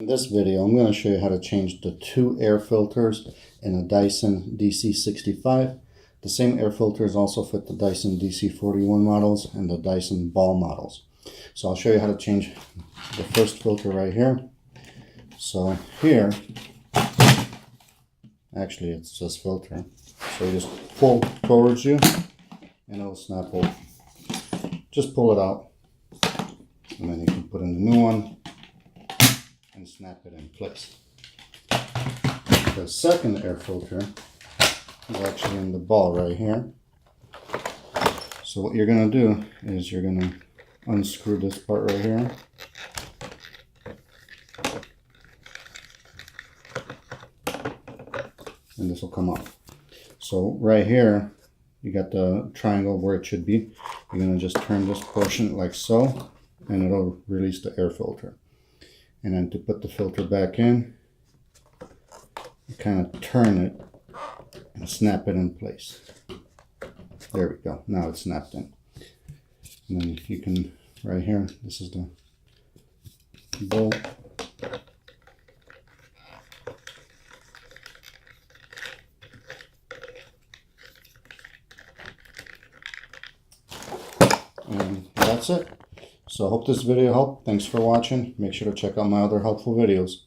In this video, I'm going to show you how to change the two air filters in a Dyson DC65. The same air filters also fit the Dyson DC41 models and the Dyson ball models. So I'll show you how to change the first filter right here. So here, actually it's just filter. So you just pull towards you and it'll snap off. Just pull it out and then you can put in the new one and snap it in place. The second air filter is actually in the ball right here. So what you're going to do is you're going to unscrew this part right here. And this will come off. So right here, you got the triangle where it should be. You're going to just turn this portion like so, and it'll release the air filter. And then to put the filter back in, you kind of turn it and snap it in place. There we go. Now it's snapped in. And then you can, right here, this is the bolt. And that's it. So I hope this video helped. Thanks for watching. Make sure to check out my other helpful videos.